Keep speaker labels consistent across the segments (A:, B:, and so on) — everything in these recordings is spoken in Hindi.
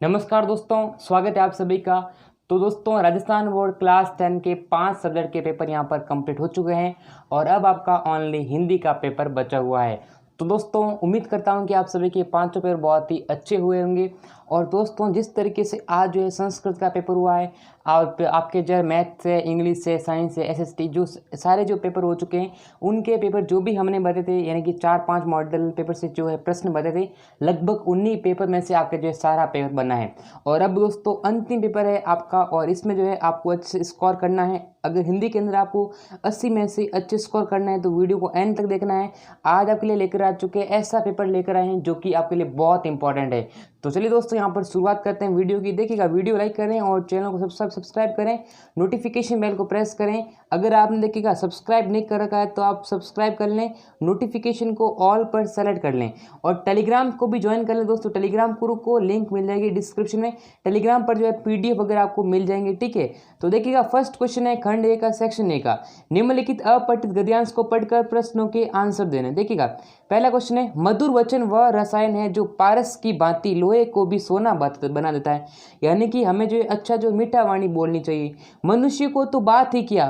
A: नमस्कार दोस्तों, स्वागत है आप सभी का। तो दोस्तों, राजस्थान बोर्ड क्लास 10 के 5 सब्जेक्ट के पेपर यहाँ पर कंप्लीट हो चुके हैं और अब आपका ओनली हिंदी का पेपर बचा हुआ है। तो दोस्तों, उम्मीद करता हूँ कि आप सभी के पांचों पेपर बहुत ही अच्छे हुए होंगे। और दोस्तों, जिस तरीके से आज जो है संस्कृत का पेपर हुआ है और आपके जो है मैथ से, इंग्लिश से, साइंस से, एसएसटी जो सारे जो पेपर हो चुके हैं, उनके पेपर जो भी हमने बताए थे, यानी कि 4-5 मॉडल पेपर से जो है प्रश्न बताए थे, लगभग उन्हीं पेपर में से आपके जो है सारा पेपर बना है। और अब दोस्तों अंतिम पेपर है आपका और इसमें जो है आपको अच्छे स्कोर करना है। अगर हिंदी के अंदर आपको 80 में से अच्छे स्कोर करना है तो वीडियो को एंड तक देखना है। आज आपके लिए लेकर आ चुके हैं, ऐसा पेपर लेकर आए हैं जो कि आपके लिए बहुत इंपॉर्टेंट है। तो चलिए दोस्तों, यहाँ पर शुरुआत करते हैं वीडियो की। देखिएगा, वीडियो लाइक करें और चैनल को सब्सक्राइब करें, नोटिफिकेशन बेल को प्रेस करें। अगर आपने देखिएगा सब्सक्राइब नहीं कर रखा है तो आप सब्सक्राइब कर लें, नोटिफिकेशन को ऑल पर सेलेक्ट कर लें और टेलीग्राम को भी ज्वाइन कर लें दोस्तों। टेलीग्राम ग्रुप को लिंक मिल जाएगी डिस्क्रिप्शन में। टेलीग्राम पर जो है पीडीएफ वगैरह आपको मिल जाएंगे, ठीक है। तो देखिएगा, फर्स्ट क्वेश्चन है खंड ए का सेक्शन ए का, निम्नलिखित अपठित गद्यांश को पढ़कर प्रश्नों के आंसर देने। देखिएगा, पहला क्वेश्चन है, मधुर वचन वह रसायन है जो पारस की भांति लोहे को भी सोना बना देता है। यानी कि हमें जो अच्छा जो मीठा वाणी बोलनी चाहिए। मनुष्य को तो बात ही किया,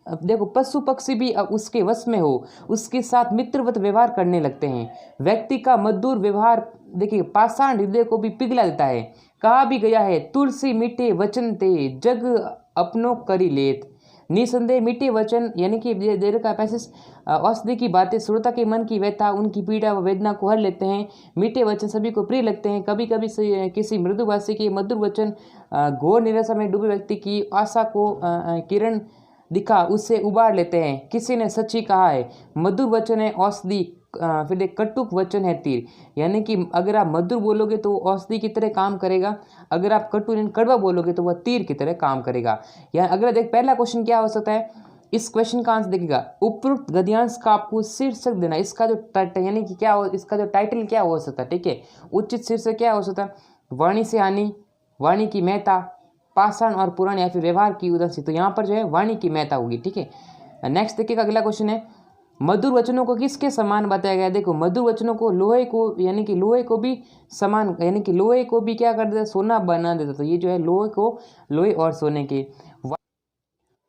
A: अब देखो पशु पक्षी भी अब उसके वश में हो, उसके साथ मित्रवत व्यवहार करने लगते हैं। व्यक्ति का मधुर व्यवहार देखिए पाषाण हृदय को भी पिघला देता है। कहा भी गया है, तुलसी मीठे वचन ते जग अपनों करी लेत। निसंदेह मीठे वचन यानी कि देर का पैसेज औषधि की बातें श्रोता के मन की व्यथा, उनकी पीड़ा व वेदना को हर लेते हैं। मीठे वचन सभी को प्रिय लगते हैं। कभी कभी किसी मृदुभाषी के मधुर वचन घोर निराशा में डूबे व्यक्ति की आशा को किरण दिखा उससे उबार लेते हैं। किसी ने सच ही कहा है, मधुर वचन है औषधि, फिर एक कटुक वचन है तीर। यानी कि अगर आप मधुर बोलोगे तो वो औषधि की तरह काम करेगा, अगर आप कड़वा बोलोगे तो वह तीर की तरह काम करेगा। या अगर देख पहला क्वेश्चन क्या हो सकता है, इस क्वेश्चन का आंसर देखिएगा, उपरोक्त गद्यांश का आपको शीर्षक देना। इसका जो यानी कि क्या हो, इसका जो टाइटल क्या हो सकता है, ठीक है। उचित शीर्षक क्या हो सकता है, वाणी से हानि, वाणी की महत्ता, पाषाण और पुराण या फिर व्यवहार की उदासी। तो यहाँ पर जो है वाणी की महत्ता होगी, ठीक है। नेक्स्ट देखिएगा, अगला क्वेश्चन है, मधुर वचनों को किसके समान बताया गया है। देखो, मधुर वचनों को लोहे को, यानी कि लोहे को भी समान, यानी कि लोहे को भी क्या कर देता, सोना बना देता। तो ये जो है लोहे और सोने के।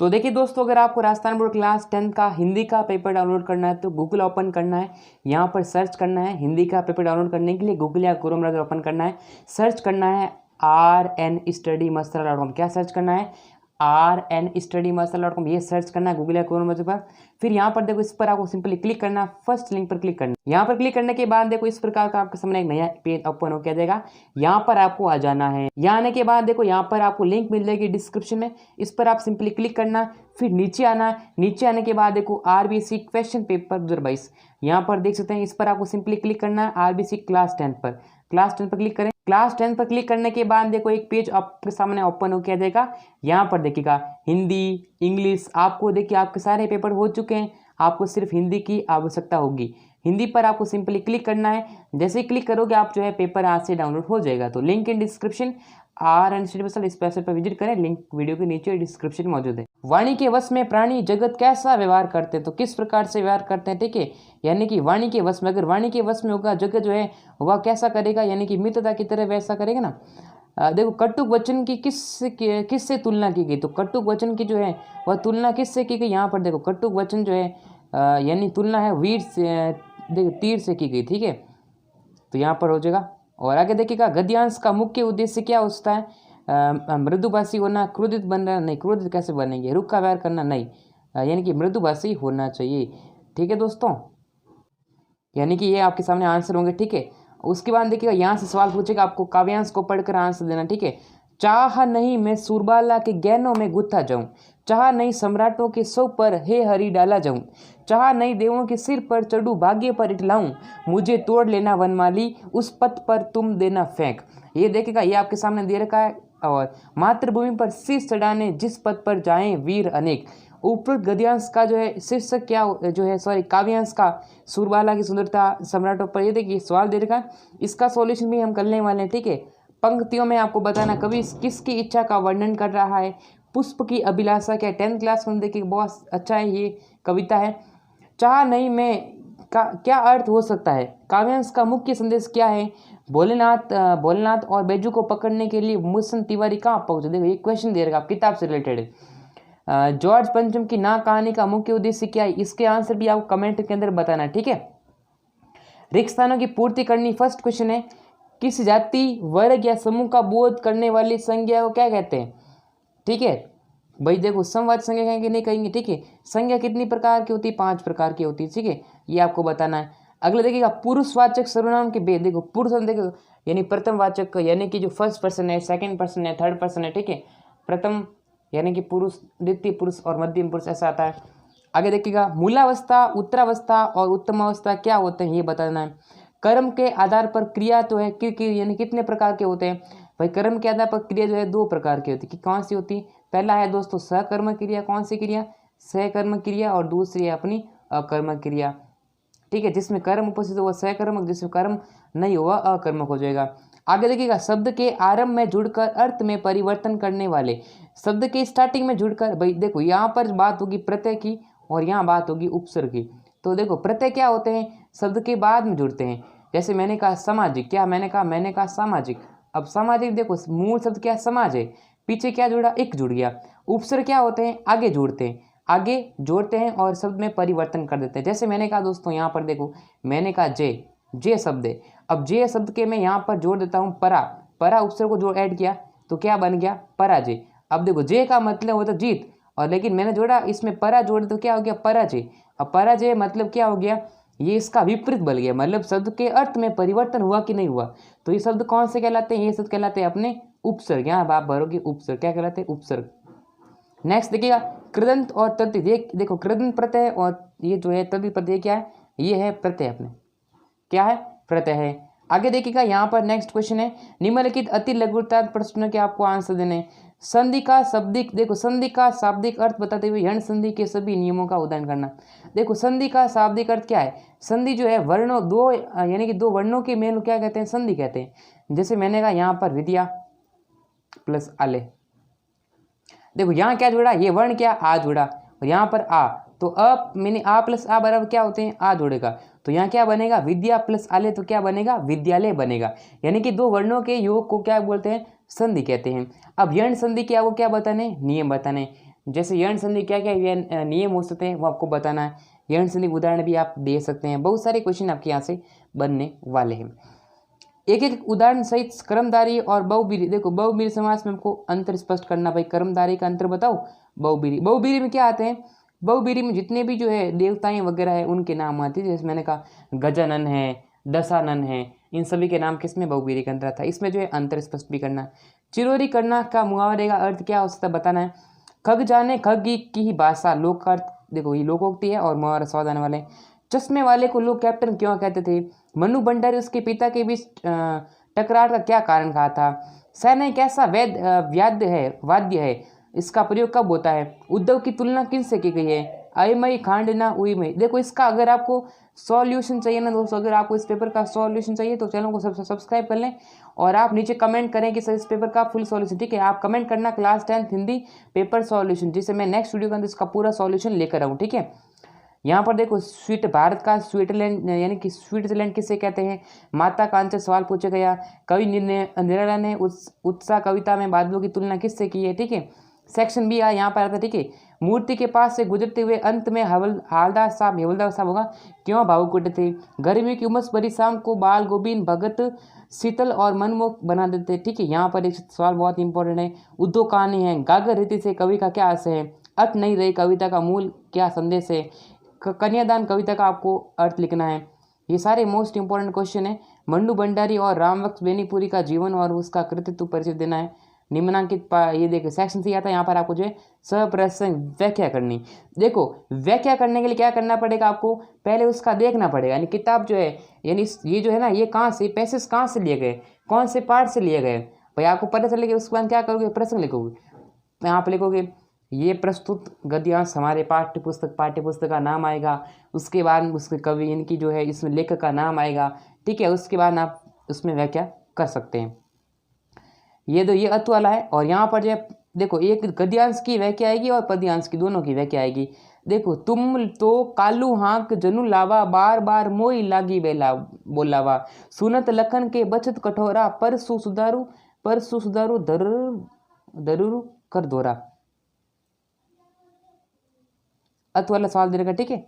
A: तो देखिए दोस्तों, अगर आपको राजस्थान बोर्ड क्लास 10 का हिंदी का पेपर डाउनलोड करना है तो गूगल ओपन करना है, यहाँ पर सर्च करना है हिंदी का पेपर डाउनलोड करने के लिए गूगल या क्रोम ब्राउज़र ओपन करना है, सर्च करना है rnstudymasala.com। क्या सर्च करना है, rnstudymasala.com। ये सर्च करना है गूगल या क्रोम ब्राउज़र पर। फिर यहाँ पर देखो, इस पर आपको सिंपली क्लिक करना, फर्स्ट लिंक पर क्लिक करना। यहाँ पर क्लिक करने के बाद देखो इस प्रकार का आपके सामने एक नया पेज ओपन हो जाएगा। यहाँ पर आपको आ जाना है। यहाँ आने के बाद देखो यहाँ पर आपको लिंक मिल जाएगी डिस्क्रिप्शन में, इस पर आप सिंपली क्लिक करना। फिर नीचे आना, नीचे आने के बाद देखो आरबीसी क्वेश्चन पेपर 2022, यहाँ पर देख सकते हैं। इस पर आपको सिंपली क्लिक करना है आरबीसी क्लास 10 पर। क्लास 10 पर क्लिक करें। क्लास 10 पर क्लिक करने के बाद देखो एक पेज आपके सामने ओपन हो जाएगा। यहाँ पर देखिएगा हिंदी, इंग्लिश, आपको देखिए आपके सारे पेपर हो चुके हैं, आपको सिर्फ हिंदी की आवश्यकता होगी। हिंदी पर आपको सिंपली क्लिक करना है। जैसे ही क्लिक करोगे आप जो है पेपर आज से डाउनलोड हो जाएगा। तो लिंक इन डिस्क्रिप्शन, rnstudymasala इस वेबसाइट पर विजिट करें, लिंक वीडियो के नीचे डिस्क्रिप्शन मौजूद है। वाणी के वश में प्राणी जगत कैसा व्यवहार करते हैं, तो किस प्रकार से व्यवहार करते हैं, ठीक है। यानी कि वाणी के वश में, अगर वाणी के वश में होगा जगत जो है वह कैसा करेगा, यानी कि मित्रता की तरह वैसा करेगा ना। देखो, कटुक वचन की किससे तुलना की गई, तो कटुक वचन की जो है वह तुलना किससे की गई। यहाँ पर देखो कटुक वचन जो है यानी तुलना है वीर से, देखो तीर से की गई, ठीक है। तो यहाँ पर हो जाएगा। और आगे देखिएगा, गद्यांश का मुख्य उद्देश्य क्या होता है, मृदुभाषी होना, क्रोधित बनना नहीं, क्रोधित कैसे बनेंगे, रुख का व्यवहार करना नहीं, यानी कि मृदुभाषी होना चाहिए, ठीक है दोस्तों। यानी कि ये आपके सामने आंसर होंगे, ठीक है। उसके बाद देखिएगा, यहाँ से सवाल पूछेगा आपको, काव्यांश को पढ़कर आंसर देना, ठीक है। चाह नहीं मैं सूरबाला के गहनों में गुत्था जाऊं, चाह नहीं सम्राटों के सौ पर हे हरि डाला जाऊं, चाह नहीं देवों के सिर पर चढ़ूं भाग्य पर इटलाऊं, मुझे तोड़ लेना वनमाली उस पथ पर तुम देना फेंक। ये देखिएगा, ये आपके सामने दे रखा है। और मातृभूमि पर शीश चढ़ाने जिस पथ पर जाएं वीर अनेक। उपरोक्त गद्यांश का जो है शीर्षक क्या जो है, सॉरी काव्यांश का सूरबाला की सुंदरता, सम्राटों पर। ये देखिए सवाल दे रखा है, इसका सॉल्यूशन भी हम करने वाले हैं, ठीक है। पंक्तियों में आपको बताना कवि किसकी इच्छा का वर्णन कर रहा है। पुष्प की अभिलाषा क्या, 10th क्लास में देखिए बहुत अच्छा है, ये कविता है। चाह नहीं मैं का क्या अर्थ हो सकता है? काव्यांश का मुख्य संदेश क्या है? भोलेनाथ और बैजू को पकड़ने के लिए मुसन तिवारी कहाँ पहुंचे? देखो ये क्वेश्चन दे रखा आप, किताब से रिलेटेड है। जॉर्ज पंचम की ना कहानी का मुख्य उद्देश्य क्या है? इसके आंसर भी आपको कमेंट के अंदर बताना है, ठीक है। रिक्त स्थानों की पूर्ति करनी, फर्स्ट क्वेश्चन है, किस जाति वर्ग या समूह का बोध करने वाली संज्ञा को क्या कहते हैं? ठीक है भाई, देखो समवाचक संज्ञा कहेंगे नहीं कहेंगे, ठीक है। संज्ञा कितनी प्रकार की होती है? 5 प्रकार की होती है, ठीक है, ये आपको बताना है। अगले देखिएगा पुरुषवाचक सर्वनाम के भेद, देखो पुरुष देखो यानी प्रथम वाचक, यानी कि जो फर्स्ट पर्सन है, सेकंड पर्सन है, थर्ड पर्सन है, ठीक है। प्रथम यानी कि पुरुष, द्वितीय पुरुष और मध्यम पुरुष ऐसा आता है। आगे देखिएगा मूलावस्था, उत्तरावस्था और उत्तमावस्था क्या होते हैं ये बताना है। कर्म के आधार पर क्रिया तो है क्योंकि यानी कितने प्रकार के होते हैं भाई? कर्म के आधार पर क्रिया जो है 2 प्रकार की होती है। कि कौन सी होती है? पहला है दोस्तों सहकर्म क्रिया, कौन सी क्रिया? सहकर्म क्रिया, और दूसरी है अपनी अकर्मक क्रिया, ठीक है। जिसमें कर्म उपस्थित हुआ सहकर्मक, जिसमें कर्म नहीं हुआ अकर्मक हो जाएगा। आगे देखिएगा शब्द के आरंभ में जुड़कर अर्थ में परिवर्तन करने वाले, शब्द के स्टार्टिंग में जुड़कर, भाई देखो यहाँ पर बात होगी प्रत्यय की और यहाँ बात होगी उपसर्ग की। तो देखो प्रत्यय क्या होते हैं? शब्द के बाद में जुड़ते हैं। जैसे मैंने कहा सामाजिक, क्या मैंने कहा सामाजिक। अब सामाजिक देखो मूल शब्द क्या है? समाज है, पीछे क्या जुड़ा? एक जुड़ गया। उपसर्ग क्या होते हैं? आगे जोड़ते हैं, आगे जोड़ते हैं और शब्द में परिवर्तन कर देते हैं। जैसे मैंने कहा दोस्तों यहाँ पर देखो, मैंने कहा जे शब्द है। अब जे शब्द के मैं यहाँ पर जोड़ देता हूँ परा उपसर्ग को जो ऐड किया तो क्या बन गया? पराजय। अब देखो जे का मतलब होता है जीत, और लेकिन मैंने जोड़ा इसमें परा जोड़ तो क्या हो गया? पराजय। अब पराजय मतलब क्या हो गया? ये इसका विपरीत बन गया, मतलब शब्द के अर्थ में परिवर्तन हुआ कि नहीं हुआ। तो ये शब्द कौन से कहलाते हैं? ये शब्द कहलाते हैं अपने उपसर्ग। यहाँ आप भरोगे उपसर्ग, क्या कहलाते हैं? उपसर्ग। नेक्स्ट देखिएगा कृदंत और तद्धित, देखो कृदंत प्रत्यय और ये जो है तद्धित प्रत्यय क्या है? ये है प्रत्यय, अपने क्या है? प्रत्यय है। आगे देखिएगा यहाँ पर नेक्स्ट क्वेश्चन है, निम्नलिखित अति लघुता प्रश्न के आपको आंसर देने। संधि का शाब्दिक, देखो संधि का शाब्दिक अर्थ बताते हुए यण संधि के सभी नियमों का उदाहरण करना। देखो संधि का शाब्दिक अर्थ क्या है? संधि जो है वर्णों दो यानी कि 2 वर्णों के मेल क्या कहते हैं? संधि कहते हैं। जैसे मैंने कहा यहाँ पर विद्या प्लस आले, देखो यहाँ क्या जुड़ा? ये वर्ण क्या? आ जुड़ा, और यहाँ पर आ, तो अ मैंने आ प्लस आ बराबर क्या होते हैं? आ जुड़ेगा। तो यहाँ क्या बनेगा? विद्या प्लस आले, तो क्या बनेगा? विद्यालय बनेगा। यानी कि 2 वर्णों के योग को क्या बोलते हैं? संधि कहते हैं। अब यण संधि क्या, वो क्या बताने? नियम बताने। जैसे यण संधि क्या क्या नियम हो सकते हैं वो आपको बताना है। यण संधि उदाहरण भी आप दे सकते हैं। बहुत सारे क्वेश्चन आपके यहाँ से बनने वाले हैं। एक एक उदाहरण सहित कर्मधारी और बहुब्रीहि, देखो बहुब्रीहि समास में हमको अंतर स्पष्ट करना। भाई कर्मधारी का अंतर बताओ। बहुब्रीहि में क्या आते हैं? बहुब्रीहि में जितने भी जो है देवताएं वगैरह है उनके नाम आते हैं। जैसे मैंने कहा गजानन है, दशानन है, इन सभी के नाम किसमें? बहुब्रीहि के अंदर था। इसमें जो है अंतर स्पष्ट भी करना। चिरोरी करना का मुहावरे का अर्थ क्या हो सकता है बताना है। खग जाने खग की ही भाषा, लोक का अर्थ देखो ये लोकोक्ति है और मुहावरा स्वाद आने वाले। चश्मे वाले को लोग कैप्टन क्यों कहते थे? मनु भंडारी उसके पिता के बीच टकरार का क्या कारण कहा था? सैन्य एक ऐसा वाद्य है, इसका प्रयोग कब होता है? उद्धव की तुलना किनसे की गई है? अयमयी खांडना उईमयी। देखो इसका अगर आपको सॉल्यूशन चाहिए ना दोस्तों, अगर आपको इस पेपर का सॉल्यूशन चाहिए तो चैनल को सब्सक्राइब कर लें और आप नीचे कमेंट करें कि सर इस पेपर का फुल सॉल्यूशन, ठीक है। आप कमेंट करना class 10th Hindi paper solution, जिससे मैं नेक्स्ट वीडियो के अंदर इसका पूरा सॉल्यूशन लेकर आऊँ, ठीक है। यहाँ पर देखो स्वीट, भारत का स्विट्जरलैंड यानी कि स्विट्जरलैंड किसे कहते हैं? माता का अंश सवाल पूछा गया। कवि निराला ने उत्साह कविता में बादलों की तुलना किससे की है? ठीक है। सेक्शन बी यहाँ पर आता है, ठीक है। मूर्ति के पास से गुजरते हुए अंत में हवलदार साहब होगा क्यों भावुक उठे थे? गर्मी की उमस भरी शाम को बाल गोविंद भगत शीतल और मनमोहक बना देते, ठीक है। यहाँ पर एक सवाल बहुत इंपॉर्टेंट है, उद्धव कहानी है। गागर रीति से कवि का क्या आशय है? अट नहीं रही कविता का मूल क्या संदेश है? कन्यादान कविता का आपको अर्थ लिखना है। ये सारे मोस्ट इंपॉर्टेंट क्वेश्चन है। मंडू भंडारी और रामवक्स बेनीपुरी का जीवन और उसका कृतित्व परिचय देना है। निम्नांकित ये देखो सेक्शन से आता है, यहाँ पर आपको जो है सप्रसंग व्याख्या करनी। देखो व्याख्या करने के लिए क्या करना पड़ेगा आपको? पहले उसका देखना पड़ेगा, यानी किताब जो है यानी ये जो है ना ये कहाँ से पैसेज कहाँ से लिए गए, कौन से पार्ट से लिए गए, भाई आपको पता चलेगा। उसके बाद क्या करोगे? प्रसंग लिखोगे। यहाँ पर लिखोगे ये प्रस्तुत गद्यांश हमारे पाठ्यपुस्तक का नाम आएगा। उसके बाद उसके कवि इनकी जो है इसमें लेखक का नाम आएगा, ठीक है। उसके बाद आप उसमें व्याख्या कर सकते हैं। ये अत वाला है। और यहाँ पर जो है देखो एक गद्यांश की व्याख्या आएगी और पद्यांश की, दोनों की व्याख्या आएगी। देखो, तुम तो कालू हाँक जनु लावा, बार बार मोई लागी बेला बोलावा, सुनत लखन के बचत कठोरा, परसु सुधारू दरुरु कर दोरा। अत वाला सवाल दे रखा, ठीक है।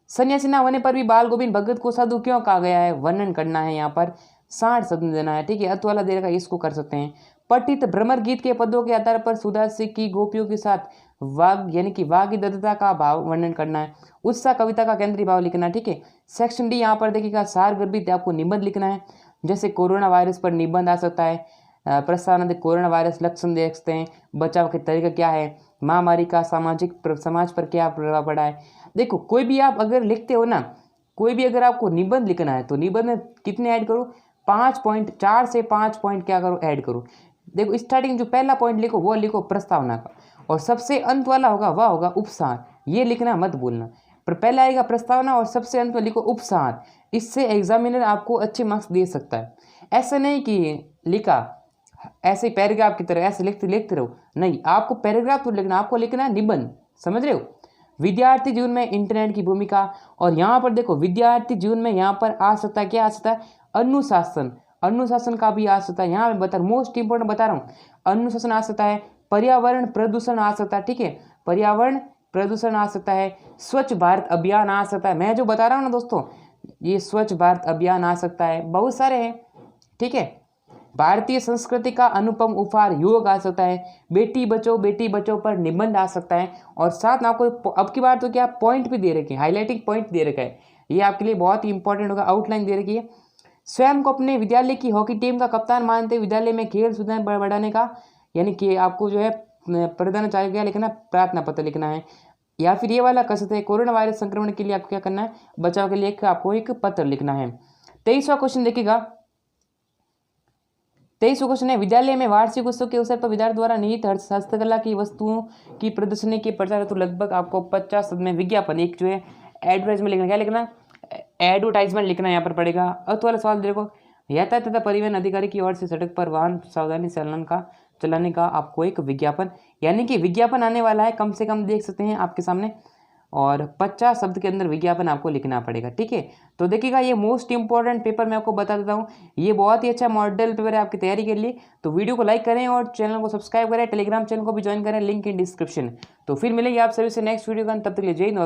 A: सन्यासी ना होने पर भी बाल गोविंद भगत को साधु क्यों कहा गया है, वर्णन करना है, यहाँ पर 60 शब्द देना है, ठीक है। अत वाला दे रखा, इसको कर सकते हैं। पठित भ्रमर गीत के पदों के आधार पर सुदासी की गोपियों के साथ वाग यानी कि वाग्दत्ता का भाव वर्णन करना है। उत्साह कविता का केंद्रीय भाव लिखना है, ठीक है। सेक्शन डी यहाँ पर देखिएगा, सार गर्भित आपको निबंध लिखना है। जैसे कोरोना वायरस पर निबंध आ सकता है, प्रस्तावना कोरोना वायरस लक्षण देख सकते हैं, बचाव के तरीका क्या है, महामारी का समाज पर क्या प्रभाव पड़ा है। देखो, कोई भी आप अगर लिखते हो ना, कोई भी अगर आपको निबंध लिखना है तो निबंध में कितने ऐड करो, 5 पॉइंट, 4 से 5 पॉइंट क्या करो, ऐड करो। देखो, स्टार्टिंग जो पहला पॉइंट लिखो वो लिखो प्रस्तावना का, और सबसे अंत वाला होगा वह होगा उपसार। ये लिखना मत भूलना, पर पहले आएगा प्रस्तावना और सबसे अंत में लिखो उपसार। इससे एग्जामिनर आपको अच्छे मार्क्स दे सकता है। ऐसा नहीं कि लिखा ऐसे ही पैराग्राफ की तरह ऐसे लिखते रहो, नहीं, आपको पैराग्राफ तो लिखना, आपको लिखना है निबंध, समझ रहे हो। विद्यार्थी जीवन में इंटरनेट की भूमिका, और यहाँ पर देखो विद्यार्थी जीवन में यहाँ पर आ सकता है, क्या आ सकता है, अनुशासन का भी आ सकता है। यहाँ मैं बता मोस्ट इंपोर्टेंट बता रहा हूँ, अनुशासन आ सकता है, पर्यावरण प्रदूषण आ सकता है, ठीक है, पर्यावरण प्रदूषण आ सकता है, स्वच्छ भारत अभियान आ सकता है। मैं जो बता रहा हूँ ना दोस्तों, ये स्वच्छ भारत अभियान आ सकता है, बहुत सारे हैं, ठीक है। भारतीय संस्कृति का अनुपम उपहार योग आ सकता है, बेटी बचाओ पर निबंध आ सकता है, और साथ में आपको अब की बार तो क्या पॉइंट भी दे रखे हैं, हाईलाइटिंग पॉइंट दे रखा है, ये आपके लिए बहुत ही इंपॉर्टेंट होगा। आउटलाइन दे रखी है, स्वयं को अपने विद्यालय की हॉकी टीम का कप्तान मानते विद्यालय में खेल सुविधाएं बढ़ाने का, यानी कि आपको जो है प्रधानाचार्य लिखना, प्रार्थना पत्र लिखना है। या फिर ये वाला कर सकते हैं, कोरोना वायरस संक्रमण के लिए आपको क्या करना है, बचाव के लिए आपको एक पत्र लिखना है। 23वां क्वेश्चन देखिएगा, 23वां क्वेश्चन है, विद्यालय में वार्षिक उत्सव के अवसर पर विद्यार्थी द्वारा निहित हस्तकला की वस्तुओं की प्रदर्शनी के प्रचार, तो लगभग आपको 50 शब्द में विज्ञापन, एक जो है एडवर्टाइजमेंट लिखना, क्या लिखना, एडवर्टाइजमेंट लिखना यहाँ पर पड़ेगा। अब तो वाला सवाल देखो, यातायात तथा परिवहन अधिकारी की ओर से सड़क पर वाहन सावधानी चलाने का आपको एक विज्ञापन, यानी कि विज्ञापन आने वाला है, कम से कम देख सकते हैं आपके सामने, और 50 शब्द के अंदर विज्ञापन आपको लिखना पड़ेगा, ठीक है। तो देखिएगा, ये मोस्ट इंपॉर्टेंट पेपर मैं आपको बता देता हूँ, ये बहुत ही अच्छा मॉडल पेपर है आपकी तैयारी के लिए। तो वीडियो को लाइक करें और चैनल को सब्सक्राइब करें, टेलीग्राम चैनल को भी ज्वाइन करें, लिंक इन डिस्क्रिप्शन। तो फिर मिलेंगे आप सभी से नेक्स्ट वीडियो का, तब तक के लिए जय हिंद।